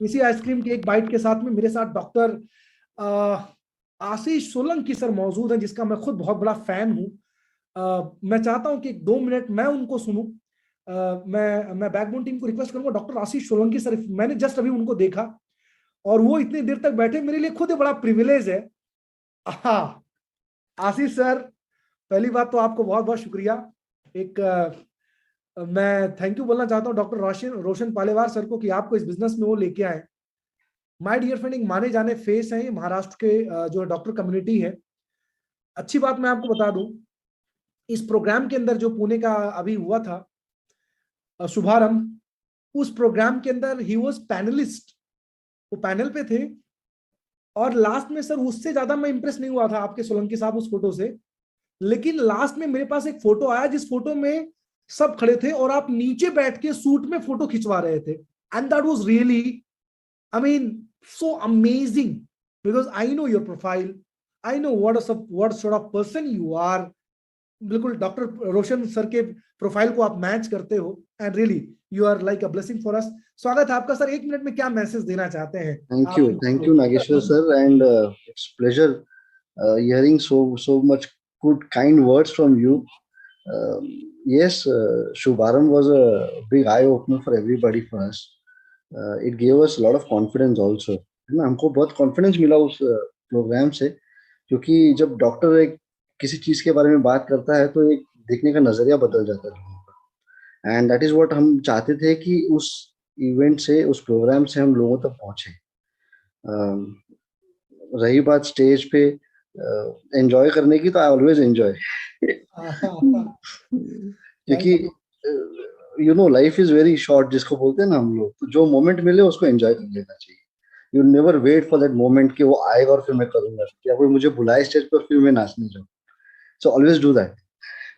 इसी आइसक्रीम के एक बाइट के साथ में मेरे साथ डॉक्टर आशीष सोलंकी सर मौजूद हैं, जिसका मैं खुद बहुत बड़ा फैन हूं। मैं चाहता हूं कि 2 मिनट मैं उनको सुनूं। मैं बैकबोन टीम को रिक्वेस्ट करूंगा, डॉक्टर आशीष सोलंकी सर, मैंने जस्ट अभी उनको देखा और वो इतनी देर तक बैठे, मेरे लिए खुद बड़ा प्रिविलेज है। हाँ, आशीष सर, पहली बात तो आपको बहुत बहुत शुक्रिया। एक मैं थैंक यू बोलना चाहता हूँ डॉक्टर रोशन रोशन पालेवार सर को कि आपको इस बिजनेस में वो लेके आए। माय डियर फ्रेंड, एक माने जाने फेस है ये महाराष्ट्र के जो डॉक्टर कम्युनिटी है। अच्छी बात मैं आपको बता दूं, इस प्रोग्राम के अंदर जो पुणे का अभी हुआ था शुभारंभ, उस प्रोग्राम के अंदर ही वाज पैनलिस्ट, वो पैनल पे थे। और लास्ट में सर उससे ज्यादा मैं इंप्रेस नहीं हुआ था आपके सोलंकी साहब उस फोटो से, लेकिन लास्ट में मेरे पास एक फोटो आया जिस फोटो में सब खड़े थे और आप नीचे बैठ के सूट में फोटो खिंचवा रहे थे। And that was really, I mean, so amazing, because I know your profile, I know what sort of person you are. बिल्कुल डॉक्टर रोशन सर के प्रोफाइल को आप मैच करते हो and really you are like a blessing for us. स्वागत है आपका sir. 1 minute में क्या मैसेज देना चाहते हैं? Thank you, Nageshwar sir, and it's pleasure hearing so much good kind words from you. Yes, Shubharam was a big eye opener for everybody for us. It gave us a lot of confidence also. है ना, हमको बहुत confidence मिला उस programme से, क्योंकि जब doctor एक किसी चीज के बारे में बात करता है तो एक देखने का नजरिया बदल जाता है लोगों का। एंड दैट इज व्हाट हम चाहते थे कि उस इवेंट से, उस प्रोग्राम से हम लोगों तक पहुंचे। रही बात स्टेज पे एंजॉय करने की, तो आई ऑलवेज एंजॉय, क्योंकि you know life is very short जिसको बोलते हैं ना हम लोग, तो जो मोमेंट मिले उसको एंजॉय कर लेना चाहिए। You never wait for that moment कि वो आएगा और फिर मैं करूंगा, या कोई मुझे बुलाए स्टेज पर फिर मैं नाचने जाऊँ। So always do that.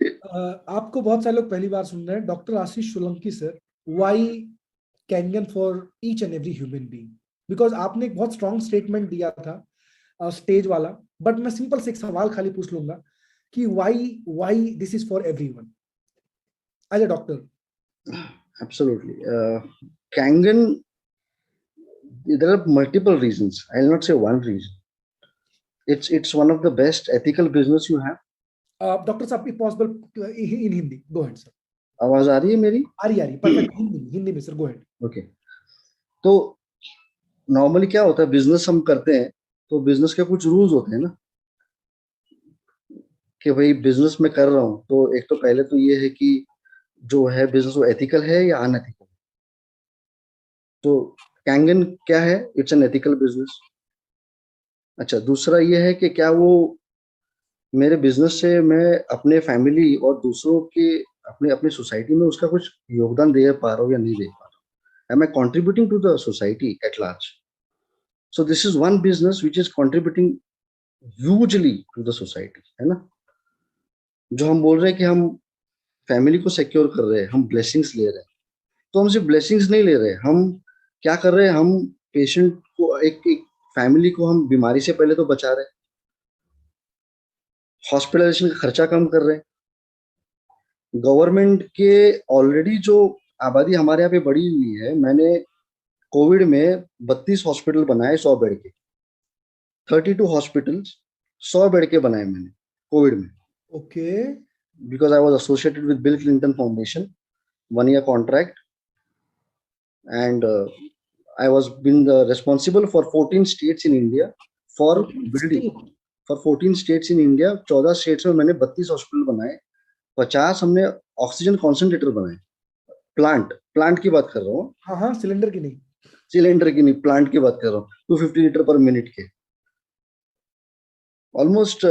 आपको बहुत सारे लोग पहली बार सुन रहे हैं। Doctor Ashish Solanki sir, why Kangen for each and every human being? Because आपने एक बहुत स्ट्रॉन्ग स्टेटमेंट दिया था स्टेज वाला, बट मैं सिंपल से एक सवाल खाली पूछ लूंगा कि why this is for everyone as a doctor? Absolutely. Kangen, there are multiple reasons. I'll not say one reason. It's one of the best ethical business you have. Doctor साहब, if possible in Hindi, go ahead sir. आवाज आ रही है मेरी? आ रही perfect. Hindi में sir, go ahead. Okay. तो normally क्या होता है, बिजनेस हम करते हैं तो बिजनेस के कुछ रूल्स होते हैं ना, कि भाई बिजनेस में कर रहा हूं तो एक तो पहले तो ये है कि जो है बिजनेस वो एथिकल है या अनएथिकल। तो कैंगन क्या है? It's an ethical business. अच्छा, दूसरा ये है कि क्या वो मेरे बिजनेस से मैं अपने फैमिली और दूसरों के, अपने अपने सोसाइटी में उसका कुछ योगदान दे पा रहा हूँ या नहीं दे पा रहा हूँ? Am I contributing to the society at large? So this is one business which is contributing hugely to the society, है ना। जो हम बोल रहे हैं कि हम फैमिली को सिक्योर कर रहे हैं, हम ब्लेसिंग्स ले रहे हैं, तो हम सिर्फ ब्लेसिंग्स नहीं ले रहे, हम क्या कर रहे हैं, हम पेशेंट को, एक फैमिली को हम बीमारी से पहले तो बचा रहे हैं, हॉस्पिटलाइजेशन का खर्चा कम कर रहे हैं। गवर्नमेंट के ऑलरेडी जो आबादी हमारे यहाँ पे बढ़ी हुई है, मैंने कोविड में 32 हॉस्पिटल बनाए 100 बेड के, 32 हॉस्पिटल्स 100 बेड के बनाए मैंने कोविड में। Okay. Because I was associated with bill Clinton foundation, 1 year contract, and I was been responsible for 14 states in India for building, for 14 states in India, 14 states में मैंने 32 hospital बनाए, 50 हमने oxygen concentrator बनाए। Plant की बात कर रहा हूँ, हाँ, सिलेंडर की नहीं, प्लांट की बात कर रहा हूँ। 250 लीटर पर मिनट के। ऑलमोस्ट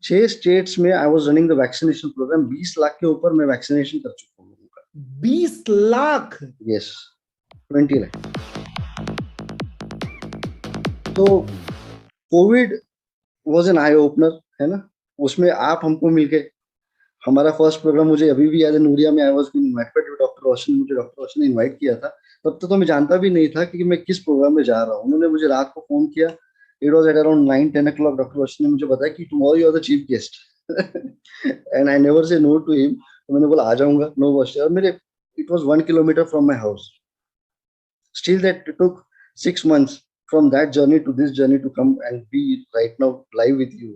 6 स्टेट्स में I was running the vaccination programme. 20 lakh के ऊपर मैं वैक्सीनेशन कर चुका हूँ लोगों का। 20 लाख? यस, 20 लाख। तो Covid was an eye opener, है ना। उसमें आप हमको मिलके, हमारा फर्स्ट प्रोग्राम मुझे अभी भी याद है, नूरिया में I was being invited to doctor Roshan, मुझे डॉक्टर रोशन ने इनवाइट किया था। तब तो मैं जानता भी नहीं था कि मैं किस प्रोग्राम में जा रहा हूँ। उन्होंने मुझे रात को फोन किया, it was at around 9-10 o'clock, doctor Roshan ने मुझे बताया कि tomorrow you are the chief guest, and I never say no to him. तो मैंने बोला आ जाऊंगा, नो वॉश। और मेरे, it was 1 kilometer from my house, still that took 6 months from that journey to this journey to come and be right now live with you.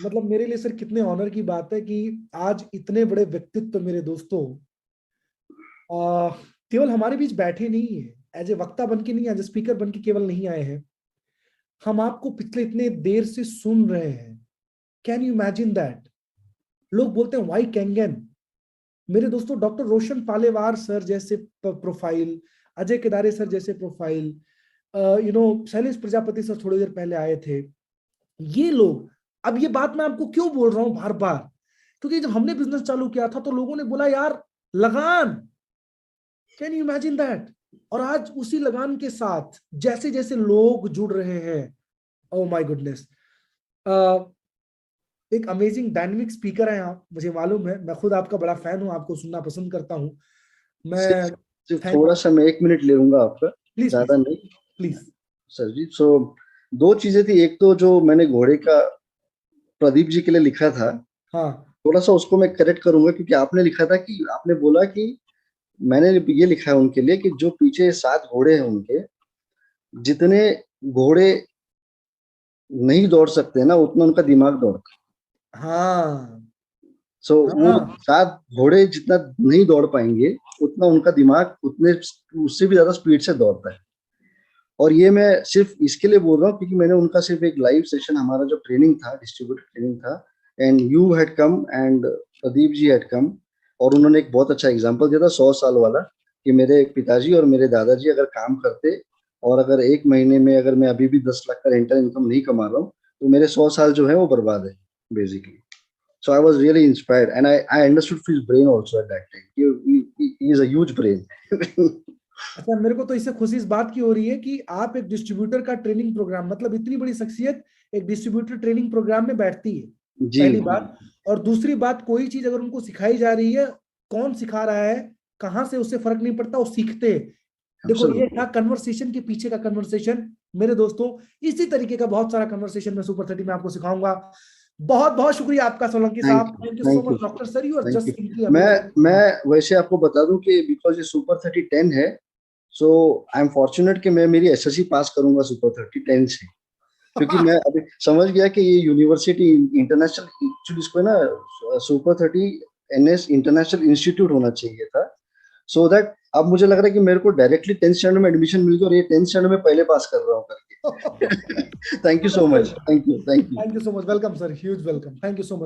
मतलब मेरे लिए सर कितने ऑनर की बात है कि आज इतने बड़े व्यक्तित्व मेरे दोस्तों केवल हमारे बीच बैठे नहीं है, एज ए वक्ता बन के नहीं, एज ए स्पीकर बन के केवल नहीं आए हैं, हम आपको पिछले इतने देर से सुन रहे हैं। Can you imagine that? लोग बोलते हैं व्हाई कैंगन। मेरे दोस्तों डॉक्टर रोशन पालेवार सर जैसे प्रोफाइल, अजय केदारे सर जैसे प्रोफाइल, शैलेश प्रजापति सर थोड़ी देर पहले आए थे, ये लोग। अब ये बात मैं आपको क्यों बोल रहा हूं बार बार, क्योंकि जब हमने बिजनेस चालू किया था तो लोगों ने बोला यार लगान, कैन यू इमेजिन दैट? और आज उसी लगान के साथ जैसे जैसे लोग जुड़ रहे हैं, ओह माय गुडनेस, एक अमेजिंग डायनेमिक स्पीकर हैं आप, मुझे मालूम है, मैं खुद आपका बड़ा फैन हूं, आपको सुनना पसंद करता हूं। मैं सिर्फ थोड़ा सा मैं 1 मिनट ले लूंगा आपका, प्लीज ज्यादा नहीं प्लीज सर जी। सो 2 चीजें थी, एक तो जो मैंने घोड़े का प्रदीप जी के लिए लिखा था, हाँ थोड़ा सा उसको मैं करेक्ट करूंगा, क्योंकि आपने लिखा था कि आपने बोला कि मैंने ये लिखा है उनके लिए कि जो पीछे 7 घोड़े हैं उनके, जितने घोड़े नहीं दौड़ सकते ना उतना उनका दिमाग दौड़ता। हाँ सो वो 7 घोड़े जितना नहीं दौड़ पाएंगे उतना उनका दिमाग उतने उससे भी ज्यादा स्पीड से दौड़ता है। और ये मैं सिर्फ इसके लिए बोल रहा हूँ क्योंकि मैंने उनका सिर्फ एक लाइव सेशन, हमारा जो ट्रेनिंग था, डिस्ट्रीब्यूटर ट्रेनिंग था, and you had come and Pradeep ji had come, और उन्होंने एक बहुत अच्छा एग्जांपल दिया था 100 साल वाला, कि मेरे पिताजी और मेरे दादाजी अगर काम करते और अगर 1 महीने में अगर मैं अभी भी 10 लाख का रेंटल इनकम नहीं कमा रहा हूँ तो मेरे 100 साल जो है वो बर्बाद है basically. So I was really inspired, and I understood his brain also at that time. He is a huge brain. अच्छा, मेरे को तो इससे खुशी इस बात की हो रही है कि आप एक डिस्ट्रीब्यूटर का ट्रेनिंग प्रोग्राम, मतलब इतनी बड़ी शख्सियत एक डिस्ट्रीब्यूटर ट्रेनिंग प्रोग्राम में बैठती है, जी पहली बात। और दूसरी बात, कोई चीज अगर उनको सिखाई जा रही है, कौन सिखा रहा है, कहां से, उससे फर्क नहीं पड़ता, वो सीखते हैं। देखो ये था कन्वर्सेशन के पीछे का कन्वर्सेशन। मेरे दोस्तों इसी तरीके का बहुत सारा कन्वर्सेशन मैं सुपर 30 में आपको सिखाऊंगा। बहुत बहुत शुक्रिया आपका सोलंकी साहब, thank you so much doctor sir, you are just simply amazing. मैं वैसे आपको बता दूं कि बिकॉज ये सुपर 30 10 है, सो आई एम फॉर्चुनेट कि मैं मेरी एसएससी पास करूंगा सुपर 30 10 से, क्योंकि मैं अभी समझ गया कि ये यूनिवर्सिटी इंटरनेशनल, एक्चुअली इसको ना सुपर 30 एनएस इंटरनेशनल इंस्टीट्यूट होना चाहिए था, सो दैट अब मुझे लग रहा है कि मेरे को डायरेक्टली 10th स्टैंडर्ड में एडमिशन मिल गया और ये 10th स्टैंडर्ड में पहले पास कर रहा हूँ करके। Thank you so much, thank you so much, welcome sir, huge welcome, thank you so much.